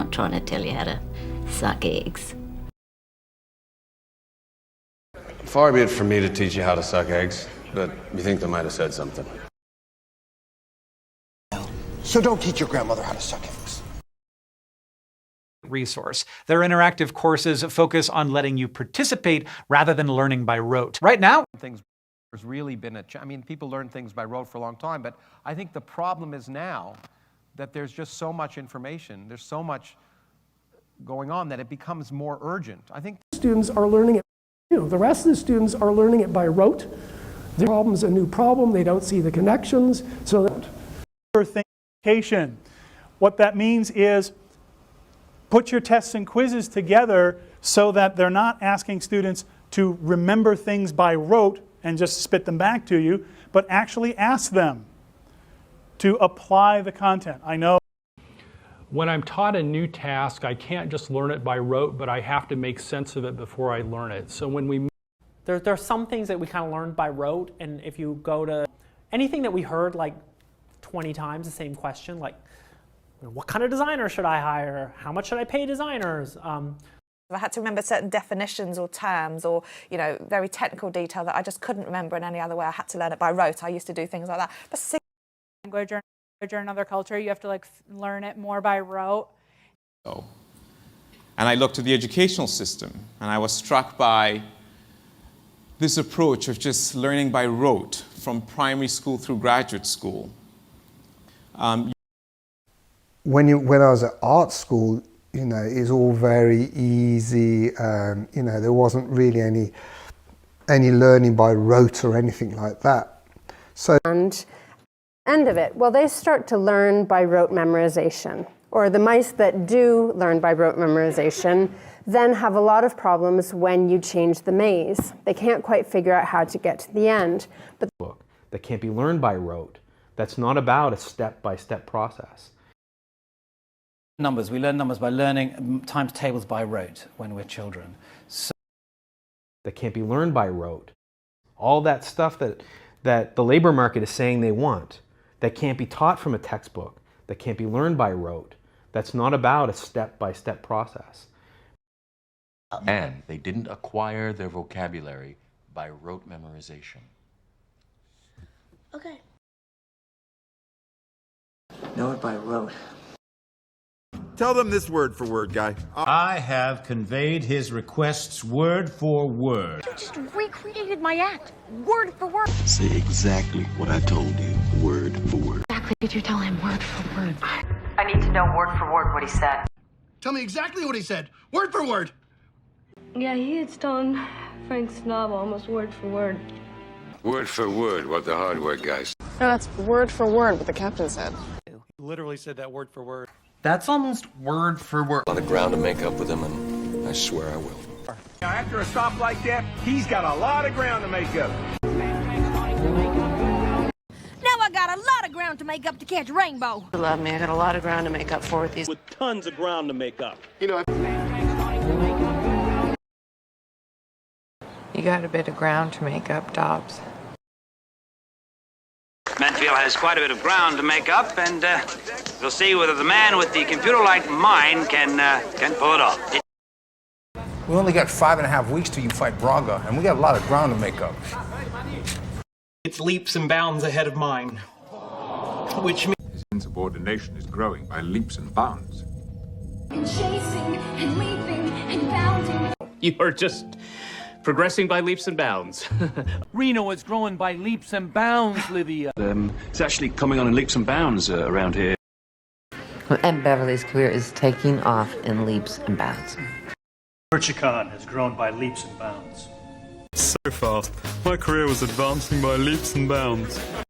not trying to tell you how to suck eggs. Far be it from me to teach you how to suck eggs, but you think they might have said something. So don't teach your grandmother how to suck eggs. Resource. Their interactive courses focus on letting you participate rather than learning by rote. Right now, There's really been people learn things by rote for a long time, but I think the problem is now that there's just so much information, there's so much going on that it becomes more urgent. I think students are learning it. The rest of the students are learning it by rote. The problem's a new problem, they don't see the connections, so that what that means is put your tests and quizzes together so that they're not asking students to remember things by rote and just spit them back to you, but actually ask them to apply the content. I know when I'm taught a new task, I can't just learn it by rote, but I have to make sense of it before I learn it. So when we there are some things that we kind of learned by rote, and if you go to anything that we heard like 20 times the same question, like what kind of designer should I hire? How much should I pay designers? I had to remember certain definitions or terms or, very technical detail that I just couldn't remember in any other way. I had to learn it by rote. I used to do things like that. But language or another culture, you have to learn it more by rote. And I looked at the educational system and I was struck by this approach of just learning by rote from primary school through graduate school. When I was at art school, it's all very easy. There wasn't really any learning by rote or anything like that. So and end of it, well, they start to learn by rote memorization, or the mice that do learn by rote memorization then have a lot of problems when you change the maze. They can't quite figure out how to get to the end. But that can't be learned by rote. That's not about a step-by-step process. Numbers. We learn numbers by learning times tables by rote when we're children. So that can't be learned by rote. All that stuff that the labor market is saying they want, that can't be taught from a textbook, that can't be learned by rote. That's not about a step-by-step process. And they didn't acquire their vocabulary by rote memorization. Okay. Know it by rote. Tell them this word for word, guy. I have conveyed his requests word for word. You just recreated my act, word for word. Say exactly what I told you, word for word. Exactly did you tell him word for word? I need to know word for word what he said. Tell me exactly what he said, word for word. Yeah, he had stolen Frank's novel almost word for word. Word for word, what the hardware guys. No, that's word for word what the captain said. He literally said that word for word. That's almost word for word. On the ground to make up with him, and I swear I will. Now, after a stop like that, he's got a lot of ground to make up. Now I got a lot of ground to make up to catch Rainbow. You love me. I got a lot of ground to make up for with these. With tons of ground to make up. You got a bit of ground to make up, Dobbs. Mansfield has quite a bit of ground to make up, and we'll see whether the man with the computer-like mind can pull it off. We only got 5.5 weeks till you fight Braga, and we got a lot of ground to make up. It's leaps and bounds ahead of mine, which means his insubordination is growing by leaps and bounds. And chasing and leaping and bounding. You are just progressing by leaps and bounds. Reno is growing by leaps and bounds, Lydia. It's actually coming on in leaps and bounds around here. And Beverly's career is taking off in leaps and bounds. Urchicon has grown by leaps and bounds. So fast, my career was advancing by leaps and bounds.